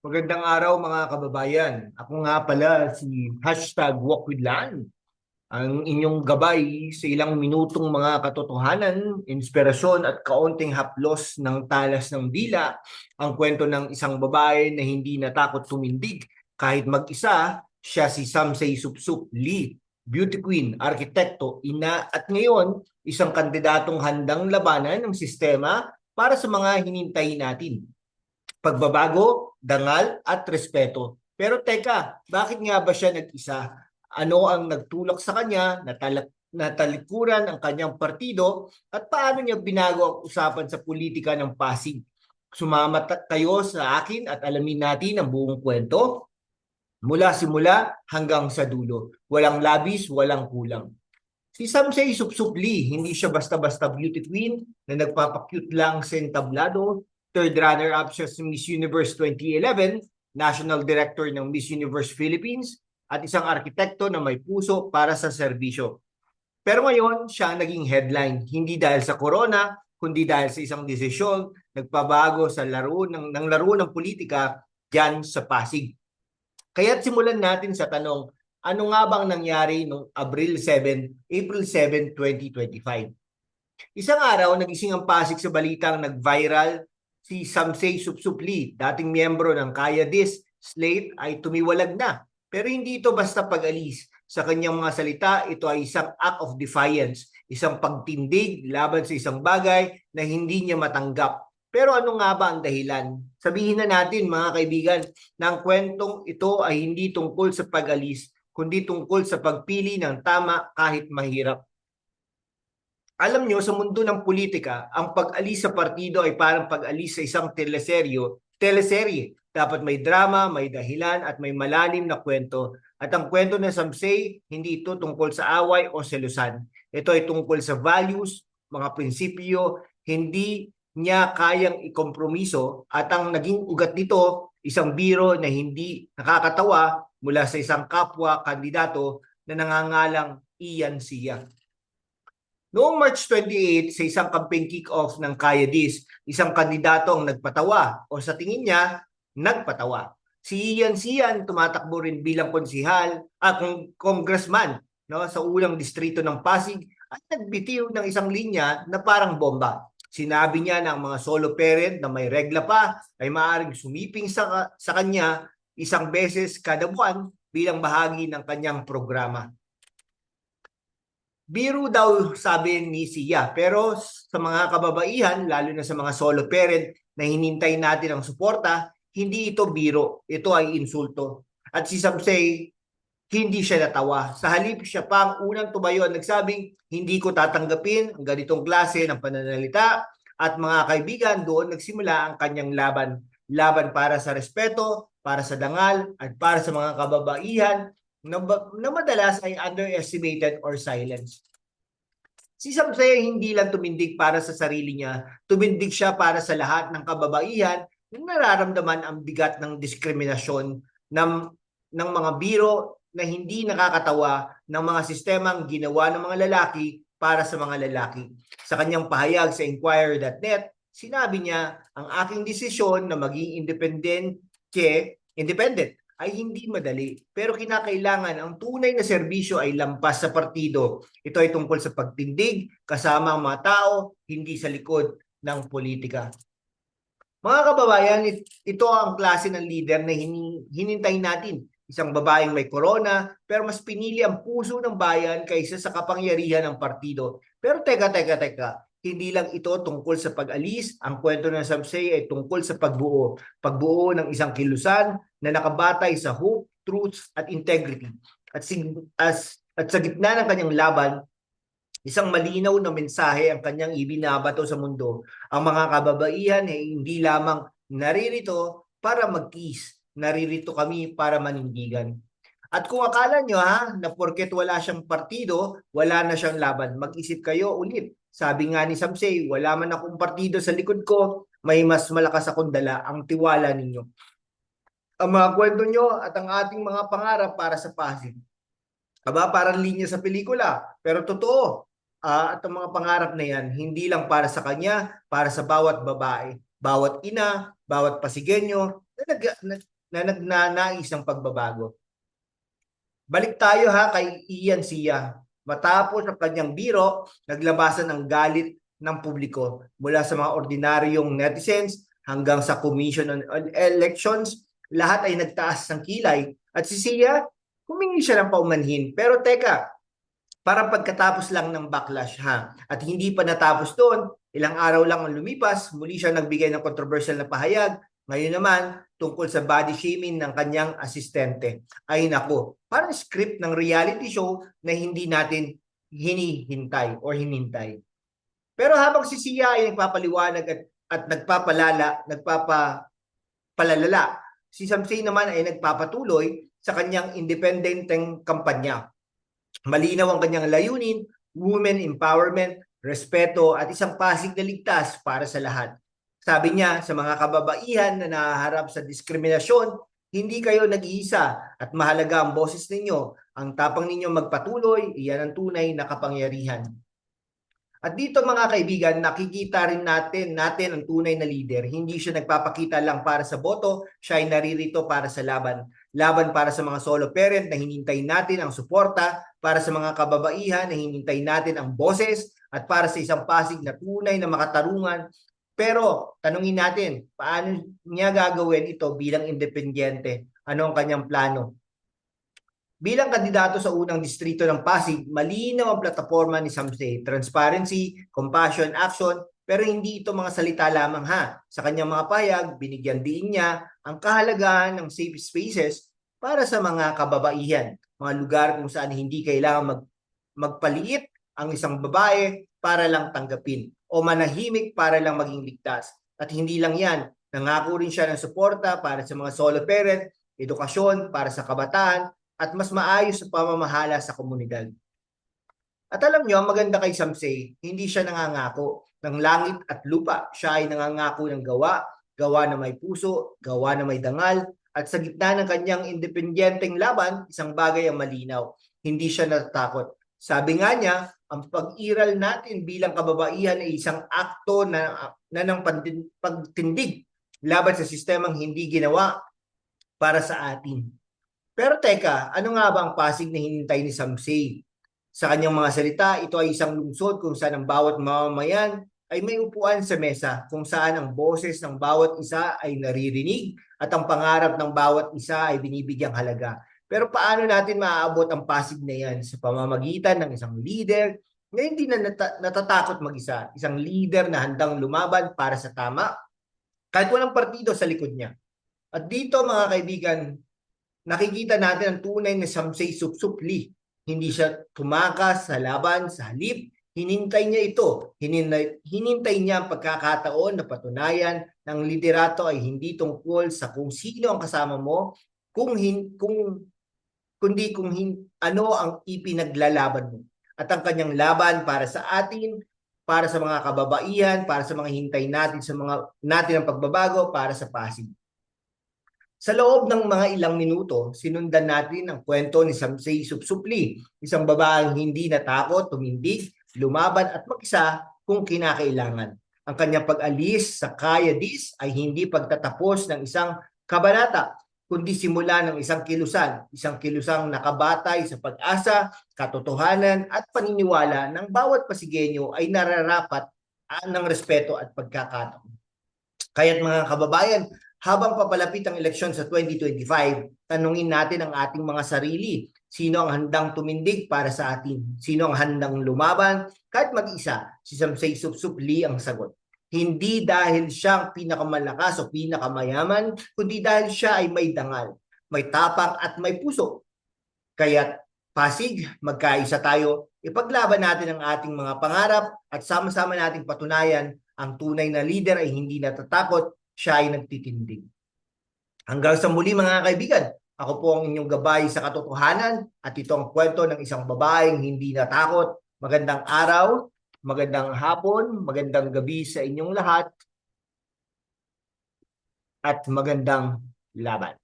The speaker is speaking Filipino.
Magandang araw mga kababayan. Ako nga pala si #WalkWithLan, ang inyong gabay sa ilang minutong mga katotohanan, inspirasyon at kaunting haplos ng talas ng dila. Ang kwento ng isang babae na hindi natakot tumindig kahit mag-isa. Siya si Samsay Supsup Lee, beauty queen, arkitekto, ina at ngayon isang kandidatong handang labanan ng sistema para sa mga hinintay natin: pagbabago, dangal at respeto. Pero teka, bakit nga ba siya nag-isa? Ano ang nagtulak sa kanya, natalikuran ang kanyang partido, at paano niya binago ang usapan sa politika ng Pasig? Sumama kayo sa akin at alamin natin ang buong kwento mula simula hanggang sa dulo. Walang labis, walang kulang. Si Samsay Supsupli, hindi siya basta-basta beauty queen na nagpapakyut lang sa entablado. Third runner-up siya sa Miss Universe 2011, National Director ng Miss Universe Philippines, at isang arkitekto na may puso para sa serbisyo. Pero ngayon, siya ang naging headline, hindi dahil sa corona, kundi dahil sa isang desisyon nagpabago sa laro ng politika diyan sa Pasig. Kaya't simulan natin sa tanong, ano nga bang nangyari noong April 7, 2025? Isang araw, nagising ang Pasig sa balitang nag-viral si Samsay Supsupli, dating miyembro ng Kaya Dis slate, ay tumiwalag na. Pero hindi ito basta pag-alis. Sa kanyang mga salita, ito ay isang act of defiance, isang pagtindig laban sa isang bagay na hindi niya matanggap. Pero ano nga ba ang dahilan? Sabihin na natin mga kaibigan, na ang kwentong ito ay hindi tungkol sa pag-alis, kundi tungkol sa pagpili ng tama kahit mahirap. Alam nyo, sa mundo ng politika, ang pag-alis sa partido ay parang pag-alis sa isang teleserye. Dapat may drama, may dahilan, at may malalim na kwento. At ang kwento ng Samsay, hindi ito tungkol sa away o selusan. Ito ay tungkol sa values, mga prinsipyo, hindi niya kayang ikompromiso, at ang naging ugat nito, isang biro na hindi nakakatawa mula sa isang kapwa kandidato na nangangalang Ian Sia. Noong March 28, sa isang campaign kick-off ng Kaya Dis, isang kandidato ang nagpatawa, o sa tingin niya, nagpatawa. Si Ian Sian tumatakbo rin bilang congressman, no, sa unang distrito ng Pasig, at nagbitiw ng isang linya na parang bomba. Sinabi niya na ang mga solo parent na may regla pa ay maaaring sumiping sa kanya isang beses kada buwan bilang bahagi ng kanyang programa. Biro daw, sabi ni Sia, pero sa mga kababaihan, lalo na sa mga solo parent na hinintay natin ang suporta, hindi ito biro, ito ay insulto. At si Samsay, hindi siya natawa. Sa halip, siya pa ang unang tumayo at nagsabing, hindi ko tatanggapin ang ganitong klase ng pananalita. At mga kaibigan, doon nagsimula ang kanyang laban. Laban para sa respeto, para sa dangal, at para sa mga kababaihan na madalas ay underestimated or silenced. Si Samsay hindi lang tumindig para sa sarili niya, tumindig siya para sa lahat ng kababaihan na nararamdaman ang bigat ng diskriminasyon ng mga biro na hindi nakakatawa ng mga sistemang ginawa ng mga lalaki para sa mga lalaki. Sa kanyang pahayag sa Inquirer.net, sinabi niya, ang aking desisyon na maging independent ay hindi madali, pero kinakailangan ang tunay na serbisyo ay lampas sa partido. Ito ay tungkol sa pagtindig kasama ang mga tao, hindi sa likod ng politika. Mga kababayan, ito ang klase ng leader na hinintay natin. Isang babaeng may corona, pero mas pinili ang puso ng bayan kaysa sa kapangyarihan ng partido. Pero teka, hindi lang ito tungkol sa pag-alis. Ang kwento ng Samsay ay tungkol sa pagbuo. Pagbuo ng isang kilusan na nakabatay sa hope, truth, at integrity. At sa gitna ng kanyang laban, isang malinaw na mensahe ang kanyang ibinabato sa mundo. Ang mga kababaihan ay hindi lamang naririto para mag-kiss. Naririto kami para manindigan. At kung akala nyo na porket wala siyang partido, wala na siyang laban, mag-isip kayo ulit. Sabi nga ni Samsay, wala man akong partido sa likod ko, may mas malakas akong dala, ang tiwala ninyo. Ang mga kwento nyo at ang ating mga pangarap para sa Pasig. Aba, parang linya sa pelikula, pero totoo. At ang mga pangarap na yan, hindi lang para sa kanya, para sa bawat babae, bawat ina, bawat Pasigenyo na nagnanais ng pagbabago. Balik tayo ha kay Ian Sia. Matapos ang kanyang biro, naglabasan ng galit ng publiko mula sa mga ordinaryong netizens hanggang sa Commission on Elections. Lahat ay nagtaas ng kilay at si Sia, humingi siya ng paumanhin. Pero teka, parang pagkatapos lang ng backlash ha. At hindi pa natapos doon, ilang araw lang ang lumipas, muli siya nagbigay ng controversial na pahayag. Ngayon naman, tungkol sa body shaming ng kanyang asistente. Ay nako, parang script ng reality show na hindi natin hinihintay or hinintay. Pero habang si Sia ay nagpapaliwanag at nagpapalalala, si Samsey naman ay nagpapatuloy sa kanyang independenteng kampanya. Malinaw ang kanyang layunin, women empowerment, respeto at isang Pasig na ligtas para sa lahat. Sabi niya sa mga kababaihan na nahaharap sa diskriminasyon, hindi kayo nag-iisa at mahalaga ang boses ninyo. Ang tapang ninyo magpatuloy, iyan ang tunay na kapangyarihan. At dito mga kaibigan, nakikita rin natin ang tunay na leader. Hindi siya nagpapakita lang para sa boto, siya ay naririto para sa laban. Laban para sa mga solo parent na hinintay natin ang suporta, para sa mga kababaihan na hinintay natin ang boses, at para sa isang Pasig na tunay na makatarungan. Pero tanungin natin, paano niya gagawin ito bilang independyente? Ano ang kanyang plano? Bilang kandidato sa unang distrito ng Pasig, malinaw ang plataforma ni Samsey. Transparency, compassion, action, pero hindi ito mga salita lamang ha. Sa kanyang mga payag, binigyan din niya ang kahalagahan ng safe spaces para sa mga kababaihan. Mga lugar kung saan hindi kailangan magpaliit ang isang babae para lang tanggapin o manahimik para lang maging ligtas. At hindi lang yan, nangako rin siya ng suporta para sa mga solo parent, edukasyon para sa kabataan, at mas maayos sa pamamahala sa komunidad. At alam nyo, maganda kay Samsey, hindi siya nangangako ng langit at lupa. Siya ay nangangako ng gawa, gawa na may puso, gawa na may dangal, at sa gitna ng kanyang independyenteng laban, isang bagay ang malinaw. Hindi siya natatakot. Sabi nga niya, ang pag-iral natin bilang kababaihan ay isang akto na ng pagtindig laban sa sistemang hindi ginawa para sa atin. Pero teka, ano nga ba ang Pasig na hinintay ni Samsey? Sa kanyang mga salita, ito ay isang lungsod kung saan ang bawat mamamayan ay may upuan sa mesa, kung saan ang boses ng bawat isa ay naririnig at ang pangarap ng bawat isa ay binibigyang halaga. Pero paano natin maaabot ang Pasig na yan? Sa pamamagitan ng isang leader na hindi na natatakot mag-isa, isang leader na handang lumaban para sa tama, kahit walang partido sa likod niya. At dito mga kaibigan, nakikita natin ang tunay na Samsey Supsupli. Hindi siya tumakas sa laban, sa halip. Hinintay niya ito. Hinintay niya ang pagkakataon na patunayan ng liderato ay hindi tungkol sa kung sino ang kasama mo, kundi ano ang ipinaglalaban mo. At ang kanyang laban para sa atin, para sa mga kababaihan, para sa mga hintay natin, natin ang pagbabago, para sa Pasig. Sa loob ng mga ilang minuto, sinundan natin ang kwento ni Samsey Supsupli, isang babaeng hindi natakot, tumindig, lumaban at mag-isa kung kinakailangan. Ang kanyang pag-alis sa Kayadis ay hindi pagtatapos ng isang kabanata, kundi simula ng isang kilusang nakabatay sa pag-asa, katotohanan at paniniwala ng bawat Pasigenyo ay nararapat ng respeto at pagkakataon. Kaya't mga kababayan, habang papalapit ang eleksyon sa 2025, tanungin natin ang ating mga sarili. Sino ang handang tumindig para sa atin? Sino ang handang lumaban? Kahit mag-isa, si Samsey Supsupli ang sagot. Hindi dahil siya ang pinakamalakas o pinakamayaman, kundi dahil siya ay may dangal, may tapang at may puso. Kaya't Pasig, magkaisa tayo, ipaglaban natin ang ating mga pangarap at sama-sama nating patunayan ang tunay na leader ay hindi natatakot, siya ay nagtitindig. Hanggang sa muli mga kaibigan, ako po ang inyong gabay sa katotohanan at ito ang kwento ng isang babaeng hindi natakot. Magandang araw, magandang hapon, magandang gabi sa inyong lahat at magandang laban.